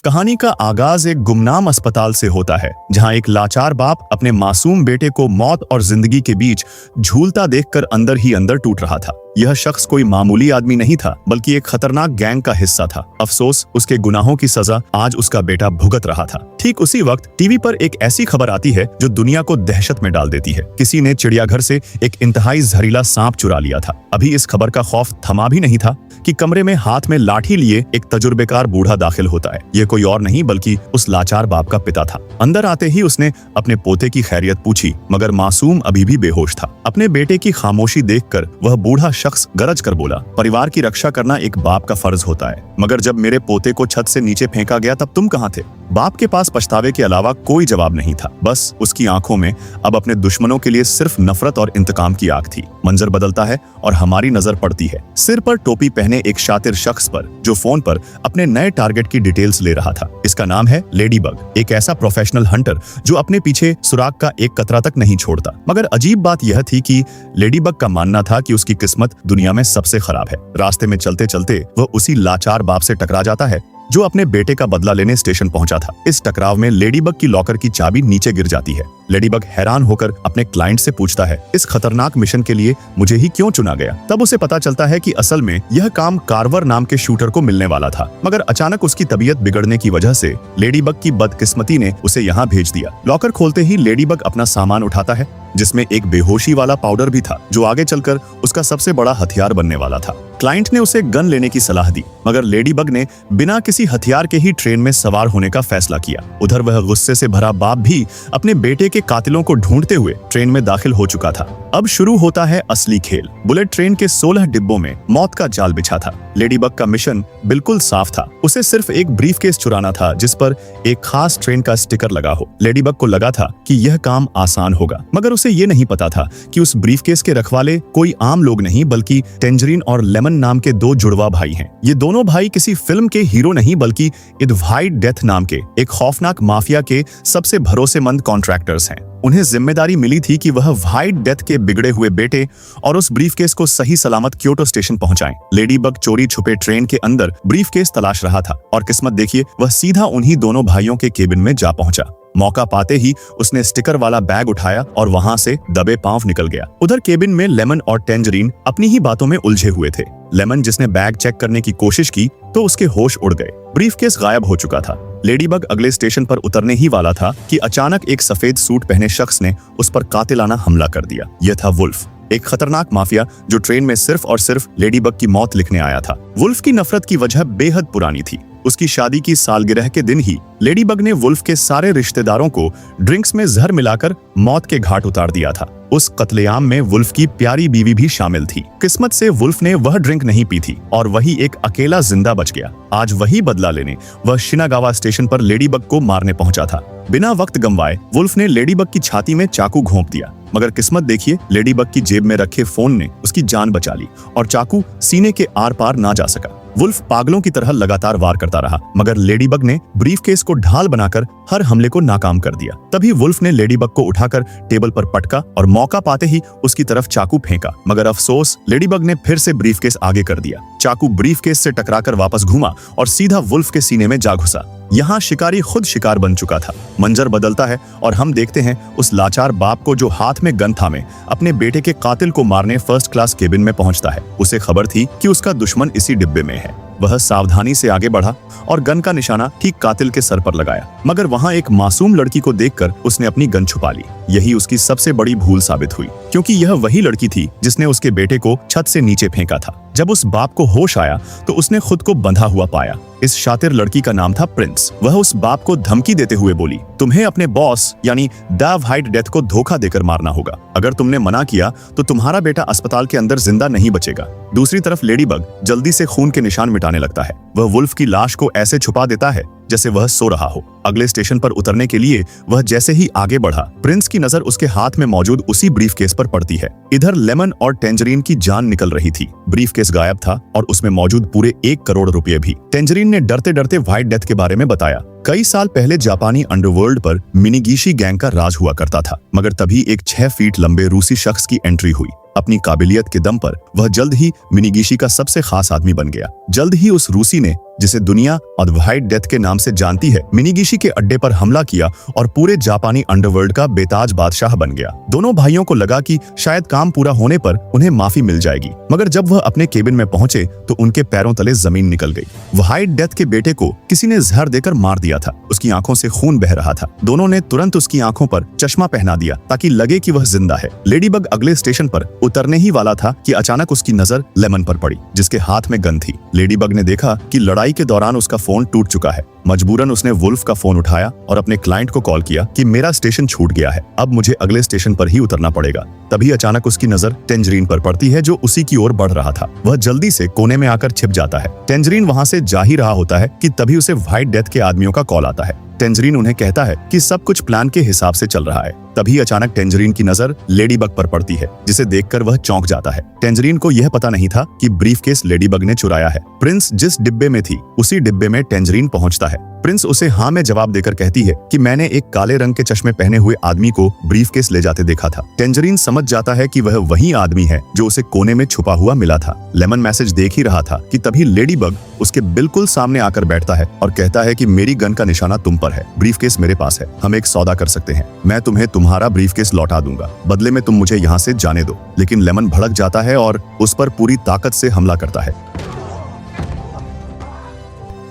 कहानी का आगाज एक गुमनाम अस्पताल से होता है, जहां एक लाचार बाप अपने मासूम बेटे को मौत और जिंदगी के बीच झूलता देखकर अंदर ही अंदर टूट रहा था। यह शख्स कोई मामूली आदमी नहीं था, बल्कि एक खतरनाक गैंग का हिस्सा था। अफसोस, उसके गुनाहों की सजा आज उसका बेटा भुगत रहा था। ठीक उसी वक्त टीवी पर एक ऐसी खबर आती है जो दुनिया को दहशत में डाल देती है। किसी ने चिड़ियाघर से एक इंतहाई जहरीला सांप चुरा लिया था। अभी इस खबर का खौफ थमा भी नहीं था कि कमरे में हाथ में लाठी लिए एक तजुर्बेकार बूढ़ा दाखिल होता है। ये कोई और नहीं बल्कि उस लाचार बाप का पिता था। अंदर आते ही उसने अपने पोते की खैरियत पूछी, मगर मासूम अभी भी बेहोश था। अपने बेटे की खामोशी देखकर वह बूढ़ा शख्स गरज कर बोला, परिवार की रक्षा करना एक बाप का फर्ज होता है, मगर जब मेरे पोते को छत से नीचे फेंका गया तब तुम कहाँ थे? बाप के पास पछतावे के अलावा कोई जवाब नहीं था। बस उसकी आंखों में अब अपने दुश्मनों के लिए सिर्फ नफरत और इंतकाम की आग थी। मंजर बदलता है और हमारी नजर पड़ती है सिर पर टोपी पहने एक शातिर शख्स पर, जो फोन पर अपने नए टारगेट की डिटेल्स ले रहा था। इसका नाम है लेडीबग, एक ऐसा प्रोफेशनल हंटर जो अपने पीछे सुराग का एक कतरा तक नहीं छोड़ता। मगर अजीब बात यह थी कि लेडीबग का मानना था कि उसकी किस्मत दुनिया में सबसे खराब है। रास्ते में चलते चलते वह उसी लाचार बाप से टकरा जाता है जो अपने बेटे का बदला लेने स्टेशन पहुंचा था। इस टकराव में लेडीबग की लॉकर की चाबी नीचे गिर जाती है। लेडीबग हैरान होकर अपने क्लाइंट से पूछता है, इस खतरनाक मिशन के लिए मुझे ही क्यों चुना गया? तब उसे पता चलता है कि असल में यह काम कार्वर नाम के शूटर को मिलने वाला था, मगर अचानक उसकी तबीयत बिगड़ने की वजह से लेडीबग की बदकिस्मती ने उसे यहाँ भेज दिया। लॉकर खोलते ही लेडीबग अपना सामान उठाता है, जिसमें एक बेहोशी वाला पाउडर भी था, जो आगे चलकर उसका सबसे बड़ा हथियार बनने वाला था। क्लाइंट ने उसे गन लेने की सलाह दी, मगर लेडीबग ने बिना किसी हथियार के ही ट्रेन में सवार होने का फैसला किया। उधर वह गुस्से से भरा बाप भी अपने बेटे के कातिलों को ढूंढते हुए ट्रेन में दाखिल हो चुका था। अब शुरू होता है असली खेल। बुलेट ट्रेन के 16 डिब्बों में मौत का जाल बिछा था। लेडीबग का मिशन बिल्कुल साफ था, उसे सिर्फ एक ब्रीफकेस चुराना था जिस पर एक खास ट्रेन का स्टिकर लगा हो। लेडीबग को लगा था कि यह काम आसान होगा, मगर उसे ये नहीं पता था कि उस ब्रीफकेस के रखवाले कोई आम लोग नहीं बल्कि टेंजरीन और लेमन नाम के दो जुड़वा भाई हैं। ये दोनों भाई किसी फिल्म के हीरो नहीं बल्कि इडवाइट डेथ नाम के एक खौफनाक माफिया के सबसे भरोसेमंद कॉन्ट्रैक्टर्स हैं। उन्हें जिम्मेदारी मिली थी कि वह व्हाइट डेथ के बिगड़े हुए बेटे और उस ब्रीफकेस को सही सलामत क्योटो स्टेशन पहुंचाएं। लेडीबग चोरी छुपे ट्रेन के अंदर ब्रीफकेस तलाश रहा था और किस्मत देखिए, वह सीधा उन्हीं दोनों भाइयों के केबिन में जा पहुंचा। मौका पाते ही उसने स्टिकर वाला बैग उठाया और वहां से दबे पांव निकल गया। उधर केबिन में लेमन और टेंजरीन अपनी ही बातों में उलझे हुए थे। लेमन जिसने बैग चेक करने की कोशिश की तो उसके होश उड़ गए। ब्रीफकेस गायब हो चुका था। लेडीबग अगले स्टेशन पर उतरने ही वाला था कि अचानक एक सफेद सूट पहने शख्स ने उस पर कातिलाना हमला कर दिया। यह था वुल्फ, एक खतरनाक माफिया जो ट्रेन में सिर्फ और सिर्फ लेडीबग की मौत लिखने आया था। वुल्फ की नफरत की वजह बेहद पुरानी थी। उसकी शादी की सालगिरह के दिन ही लेडीबग ने वुल्फ के सारे रिश्तेदारों को ड्रिंक्स में जहर मिलाकर मौत के घाट उतार दिया था। उस कत्लेआम में वुल्फ की प्यारी बीवी भी शामिल थी। किस्मत से वुल्फ ने वह ड्रिंक नहीं पी थी और वही एक अकेला जिंदा बच गया। आज वही बदला लेने वह शिनागावा स्टेशन पर लेडीबग को मारने पहुंचा था। बिना वक्त गंवाए वुल्फ ने लेडीबग की छाती में चाकू घोंप दिया, मगर किस्मत देखिए, लेडीबग की जेब में रखे फोन ने उसकी जान बचा ली और चाकू सीने के आर पार ना जा सका। वुल्फ पागलों की तरह लगातार वार करता रहा, मगर लेडीबग ने ब्रीफकेस को ढाल बनाकर हर हमले को नाकाम कर दिया। तभी वुल्फ ने लेडीबग को उठाकर टेबल पर पटका और मौका पाते ही उसकी तरफ चाकू फेंका, मगर अफसोस, लेडीबग ने फिर से ब्रीफकेस आगे कर दिया। चाकू ब्रीफकेस से टकराकर वापस घूमा और सीधा वुल्फ के सीने में जा घुसा। यहाँ शिकारी खुद शिकार बन चुका था। मंजर बदलता है और हम देखते हैं उस लाचार बाप को जो हाथ में गन थामे अपने बेटे के कातिल को मारने फर्स्ट क्लास केबिन में पहुंचता है। उसे खबर थी कि उसका दुश्मन इसी डिब्बे में है। वह सावधानी से आगे बढ़ा और गन का निशाना ठीक कातिल के सर पर लगाया, मगर वहां एक मासूम लड़की को देखकर उसने अपनी गन छुपा ली। यही उसकी सबसे बड़ी भूल साबित हुई, क्योंकि यह वही लड़की थी जिसने उसके बेटे को छत से नीचे फेंका था। जब उस बाप को होश आया तो उसने खुद को बंधा हुआ पाया। इस शातिर लड़की का नाम था प्रिंस। वह उस बाप को धमकी देते हुए बोली, तुम्हें अपने बॉस यानी द व्हाइट डेथ को धोखा देकर मारना होगा। अगर तुमने मना किया तो तुम्हारा बेटा अस्पताल के अंदर जिंदा नहीं बचेगा। दूसरी तरफ लेडीबग जल्दी से खून के निशान मिटाने लगता है। वह वुल्फ की लाश को ऐसे छुपा देता है जैसे वह सो रहा हो। अगले स्टेशन पर उतरने के लिए वह जैसे ही आगे बढ़ा, प्रिंस की नजर उसके हाथ में मौजूद उसी ब्रीफकेस पर पड़ती है। इधर लेमन और टेंजरीन की जान निकल रही थी। ब्रीफकेस गायब था और उसमें मौजूद पूरे 1 करोड़ रुपए भी। टेंजरीन ने डरते डरते व्हाइट डेथ के बारे में बताया। कई साल पहले जापानी अंडरवर्ल्ड पर मिनीगिशी गैंग का राज हुआ करता था, मगर तभी एक 6 फीट लंबे रूसी शख्स की एंट्री हुई। अपनी काबिलियत के दम पर वह जल्द ही मिनीगिशी का सबसे खास आदमी बन गया। जल्द ही उस रूसी ने, जिसे दुनिया और व्हाइट डेथ के नाम से जानती है, मिनीगिशी के अड्डे पर हमला किया और पूरे जापानी अंडरवर्ल्ड का बेताज बादशाह बन गया। दोनों भाइयों को लगा कि शायद काम पूरा होने पर उन्हें माफी मिल जाएगी, मगर जब वह अपने केबिन में पहुंचे तो उनके पैरों तले जमीन निकल गई। व्हाइट डेथ के बेटे को किसी ने जहर देकर मार दिया था। उसकी आंखों से खून बह रहा था। दोनों ने तुरंत उसकी आंखों पर चश्मा पहना दिया ताकि लगे कि वह जिंदा है। लेडीबग अगले स्टेशन पर उतरने ही वाला था कि अचानक उसकी नजर लेमन पर पड़ी, जिसके हाथ में गन थी। लेडीबग ने देखा कि लड़ाई के दौरान उसका फोन टूट चुका है। मजबूरन उसने वुल्फ का फोन उठाया और अपने क्लाइंट को कॉल किया कि मेरा स्टेशन छूट गया है, अब मुझे अगले स्टेशन पर ही उतरना पड़ेगा। तभी अचानक उसकी नजर टेंजरीन पर पड़ती है, जो उसी की ओर बढ़ रहा था। वह जल्दी से कोने में आकर छिप जाता है। टेंजरीन वहां से जा ही रहा होता है कि तभी उसे व्हाइट डेथ के आदमियों का कॉल आता है। टेंजरीन उन्हें कहता है कि सब कुछ प्लान के हिसाब से चल रहा है। तभी अचानक टेंजरीन की नजर लेडीबग पर पड़ती है, जिसे देखकर वह चौंक जाता है। टेंजरीन को यह पता नहीं था कि ब्रीफकेस लेडीबग ने चुराया है। प्रिंस जिस डिब्बे में थी उसी डिब्बे में टेंजरीन पहुंचता है। प्रिंस उसे हाँ में जवाब देकर कहती है कि मैंने एक काले रंग के चश्मे पहने हुए आदमी को ब्रीफकेस ले जाते देखा था। टेंजरीन समझ जाता है कि वह वही आदमी है जो उसे कोने में छुपा हुआ मिला था। लेमन मैसेज देख ही रहा था कि तभी लेडीबग उसके बिल्कुल सामने आकर बैठता है और कहता है कि मेरी गन का निशाना तुम पर है, ब्रीफकेस मेरे पास है, हम एक सौदा कर सकते हैं, मैं तुम्हें तुम्हारा ब्रीफकेस लौटा दूंगा, बदले में तुम मुझे यहाँ से जाने दो। लेकिन लेमन भड़क जाता है और उस पर पूरी ताकत से हमला करता है।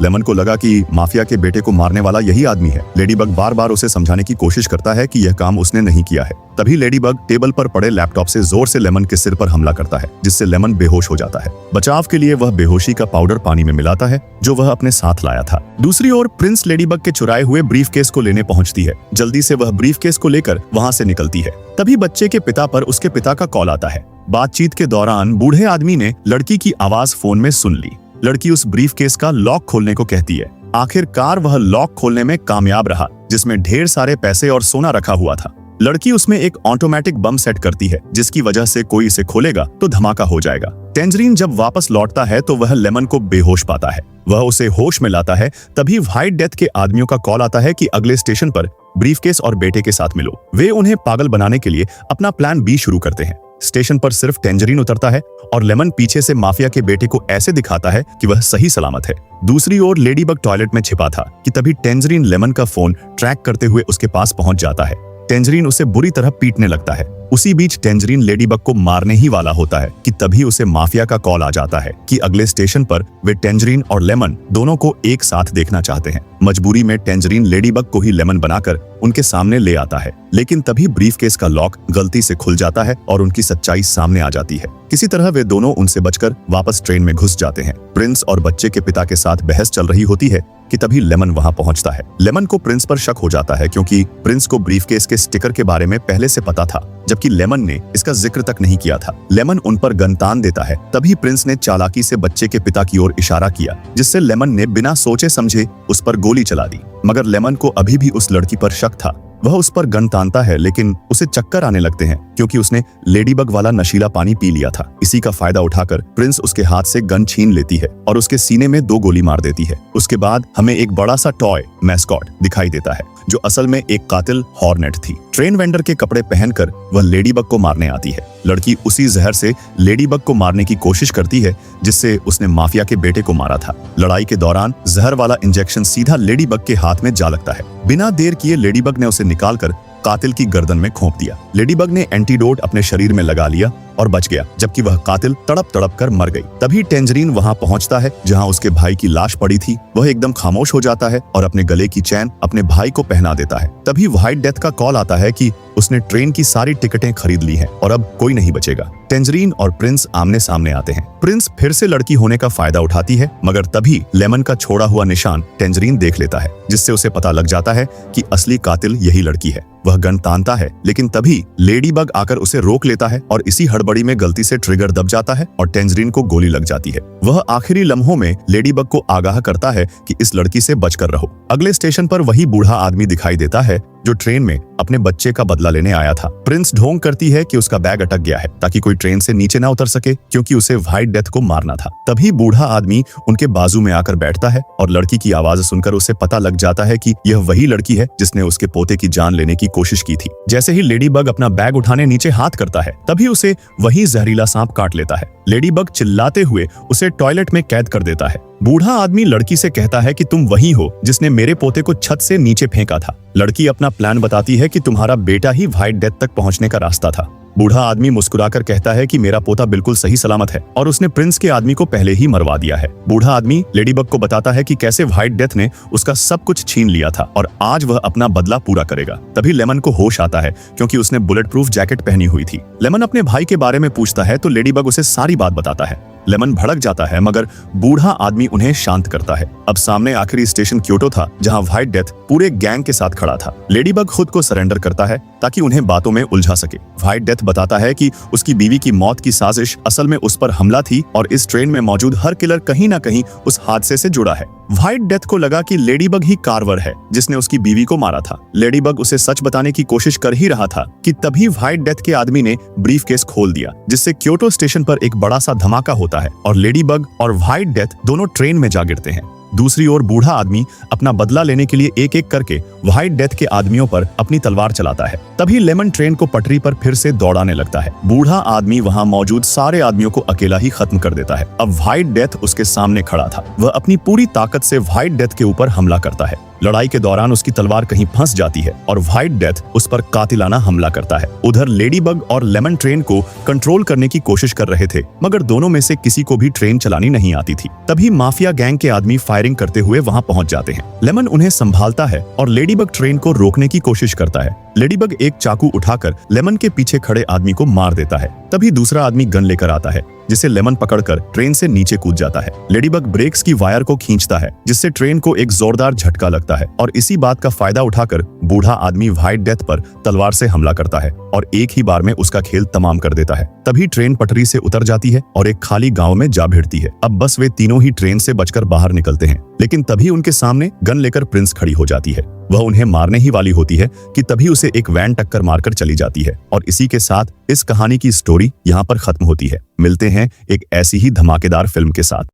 लेमन को लगा कि माफिया के बेटे को मारने वाला यही आदमी है। लेडीबग बार बार उसे समझाने की कोशिश करता है कि यह काम उसने नहीं किया है। तभी लेडीबग टेबल पर पड़े लैपटॉप से जोर से लेमन के सिर पर हमला करता है, जिससे लेमन बेहोश हो जाता है। बचाव के लिए वह बेहोशी का पाउडर पानी में मिलाता है जो वह अपने साथ लाया था। दूसरी ओर प्रिंस लेडीबग के चुराए हुए ब्रीफकेस को लेने पहुंचती है। जल्दी से वह ब्रीफकेस को लेकर वहां से निकलती है। तभी बच्चे के पिता पर उसके पिता का कॉल आता है। बातचीत के दौरान बूढ़े आदमी ने लड़की की आवाज फोन में सुन ली। लड़की उस ब्रीफकेस का लॉक खोलने को कहती है। आखिरकार वह लॉक खोलने में कामयाब रहा, जिसमें ढेर सारे पैसे और सोना रखा हुआ था। लड़की उसमें एक ऑटोमेटिक बम सेट करती है, जिसकी वजह से कोई इसे खोलेगा तो धमाका हो जाएगा। टेंजरीन जब वापस लौटता है तो वह लेमन को बेहोश पाता है। वह उसे होश में लाता है। तभी व्हाइट डेथ के आदमियों का कॉल आता है कि अगले स्टेशन पर ब्रीफकेस और बेटे के साथ मिलो। वे उन्हें पागल बनाने के लिए अपना प्लान बी शुरू करते हैं। स्टेशन पर सिर्फ टेंजरीन उतरता है और लेमन पीछे से माफिया के बेटे को ऐसे दिखाता है कि वह सही सलामत है। दूसरी ओर लेडीबग टॉयलेट में छिपा था कि तभी टेंजरीन लेमन का फोन ट्रैक करते हुए उसके पास पहुंच जाता है। टेंजरीन उसे बुरी तरह पीटने लगता है। उसी बीच टेंजरीन लेडीबग को मारने ही वाला होता है कि तभी उसे माफिया का कॉल आ जाता है कि अगले स्टेशन पर वे टेंजरीन और लेमन दोनों को एक साथ देखना चाहते हैं। मजबूरी में टेंजरीन लेडीबग को ही लेमन बनाकर उनके सामने ले आता है, लेकिन तभी ब्रीफकेस का लॉक गलती से खुल जाता है और उनकी सच्चाई सामने आ जाती है। किसी तरह वे दोनों उनसे बचकर वापस ट्रेन में घुस जाते हैं। प्रिंस और बच्चे के पिता के साथ बहस चल रही होती है कि तभी लेमन वहां पहुंचता है। लेमन को प्रिंस पर शक हो जाता है क्योंकि प्रिंस को ब्रीफकेस के स्टिकर के बारे में पहले से पता था, जबकि लेमन ने इसका जिक्र तक नहीं किया था। लेमन उन पर गन तान देता है। तभी प्रिंस ने चालाकी से बच्चे के पिता की ओर इशारा किया, जिससे लेमन ने बिना सोचे समझे उस पर गोली चला दी। मगर लेमन को अभी भी उस लड़की पर शक था। वह उस पर गन तानता है, लेकिन उसे चक्कर आने लगते हैं क्योंकि उसने लेडीबग वाला नशीला पानी पी लिया था। इसी का फायदा उठाकर प्रिंस उसके हाथ से गन छीन लेती है और उसके सीने में 2 गोली मार देती है। उसके बाद हमें एक बड़ा सा टॉय मैस्कॉट दिखाई देता है, जो असल में एक कातिल हॉर्नेट थी। ट्रेन वेंडर के कपड़े पहनकर वह लेडीबग को मारने आती है। लड़की उसी जहर से लेडीबग को मारने की कोशिश करती है जिससे उसने माफिया के बेटे को मारा था। लड़ाई के दौरान जहर वाला इंजेक्शन सीधा लेडीबग के हाथ में जा लगता है। बिना देर किए लेडीबग ने उसे निकालकर कातिल की गर्दन में घोंप दिया। लेडीबग ने एंटीडोट अपने शरीर में लगा लिया और बच गया, जबकि वह कातिल तड़प तड़प कर मर गई। तभी टेंजरीन वहां पहुंचता है जहां उसके भाई की लाश पड़ी थी। वह एकदम खामोश हो जाता है और अपने गले की चैन अपने भाई को पहना देता है। तभी व्हाइट डेथ का कॉल आता है कि उसने ट्रेन की सारी टिकटें खरीद ली हैं और अब कोई नहीं बचेगा। टेंजरीन और प्रिंस आमने सामने आते हैं। प्रिंस फिर से लड़की होने का फायदा उठाती है, मगर तभी लेमन का छोड़ा हुआ निशान टेंजरीन देख लेता है, जिससे उसे पता लग जाता है कि असली कातिल यही लड़की है। वह गन तानता है, लेकिन तभी लेडीबग आकर उसे रोक लेता है और इसी हड़बड़ी में गलती से ट्रिगर दब जाता है और टेंजरीन को गोली लग जाती है। वह आखिरी लम्हों में लेडीबग को आगाह करता है कि इस लड़की से बचकर रहो। अगले स्टेशन पर वही बूढ़ा आदमी दिखाई देता है जो ट्रेन में अपने बच्चे का बदला लेने आया था। प्रिंस ढोंग करती है कि उसका बैग अटक गया है ताकि कोई ट्रेन से नीचे ना उतर सके, क्योंकि उसे व्हाइट डेथ को मारना था। तभी बूढ़ा आदमी उनके बाजू में आकर बैठता है और लड़की की आवाज सुनकर उसे पता लग जाता है कि यह वही लड़की है जिसने उसके पोते की जान लेने की कोशिश की थी। जैसे ही लेडी बग अपना बैग उठाने नीचे हाथ करता है, तभी उसे वही जहरीला सांप काट लेता है। लेडी बग चिल्लाते हुए उसे टॉयलेट में कैद कर देता है। बूढ़ा आदमी लड़की से कहता है कि तुम वही हो जिसने मेरे पोते को छत से नीचे फेंका था। लड़की अपना प्लान बताती है कि तुम्हारा बेटा ही व्हाइट डेथ तक पहुंचने का रास्ता था। बूढ़ा आदमी मुस्कुराकर कहता है कि मेरा पोता बिल्कुल सही सलामत है और उसने प्रिंस के आदमी को पहले ही मरवा दिया है। बूढ़ा आदमी लेडीबग को बताता है कि कैसे व्हाइट डेथ ने उसका सब कुछ छीन लिया था और आज वह अपना बदला पूरा करेगा। तभी लेमन को होश आता है, क्योंकि उसने बुलेट प्रूफ जैकेट पहनी हुई थी। लेमन अपने भाई के बारे में पूछता है तो लेडीबग उसे सारी बात बताता है। लेमन भड़क जाता है, मगर बूढ़ा आदमी उन्हें शांत करता है। अब सामने आखिरी स्टेशन क्योटो था, जहां व्हाइट डेथ पूरे गैंग के साथ खड़ा था। लेडीबग खुद को सरेंडर करता है ताकि उन्हें बातों में उलझा सके। व्हाइट डेथ बताता है कि उसकी बीवी की मौत की साजिश असल में उस पर हमला थी और इस ट्रेन में मौजूद हर किलर कहीं ना कहीं उस हादसे से जुड़ा है। व्हाइट डेथ को लगा कि लेडीबग ही कारवर है जिसने उसकी बीवी को मारा था। लेडीबग उसे सच बताने की कोशिश कर ही रहा था कि तभी व्हाइट डेथ के आदमी ने ब्रीफकेस खोल दिया, जिससे क्योटो स्टेशन पर एक बड़ा सा धमाका होता है और लेडीबग और व्हाइट डेथ दोनों ट्रेन में जा गिरते हैं। दूसरी ओर बूढ़ा आदमी अपना बदला लेने के लिए एक एक करके व्हाइट डेथ के आदमियों पर अपनी तलवार चलाता है। तभी लेमन ट्रेन को पटरी पर फिर से दौड़ाने लगता है। बूढ़ा आदमी वहां मौजूद सारे आदमियों को अकेला ही खत्म कर देता है। अब व्हाइट डेथ उसके सामने खड़ा था। वह अपनी पूरी ताकत से व्हाइट डेथ के ऊपर हमला करता है। लड़ाई के दौरान उसकी तलवार कहीं फंस जाती है और व्हाइट डेथ उस पर कातिलाना हमला करता है। उधर लेडीबग और लेमन ट्रेन को कंट्रोल करने की कोशिश कर रहे थे, मगर दोनों में से किसी को भी ट्रेन चलानी नहीं आती थी। तभी माफिया गैंग के आदमी फायरिंग करते हुए वहां पहुंच जाते हैं। लेमन उन्हें संभालता है और लेडीबग ट्रेन को रोकने की कोशिश करता है। लेडीबग एक चाकू उठाकर लेमन के पीछे खड़े आदमी को मार देता है। तभी दूसरा आदमी गन लेकर आता है, जिसे लेमन पकड़कर ट्रेन से नीचे कूद जाता है। लेडीबग ब्रेक्स की वायर को खींचता है, जिससे ट्रेन को एक जोरदार झटका लगता है और इसी बात का फायदा उठाकर बूढ़ा आदमी व्हाइट डेथ पर तलवार से हमला करता है और एक ही बार में उसका खेल तमाम कर देता है। तभी ट्रेन पटरी से उतर जाती है और एक खाली गांव में जा भिड़ती है। अब बस वे तीनों ही ट्रेन से बचकर बाहर निकलते हैं, लेकिन तभी उनके सामने गन लेकर प्रिंस खड़ी हो जाती है। वह उन्हें मारने ही वाली होती है कि तभी उसे एक वैन टक्कर मारकर चली जाती है। और इसी के साथ इस कहानी की स्टोरी यहाँ पर खत्म होती है। मिलते हैं एक ऐसी ही धमाकेदार फिल्म के साथ।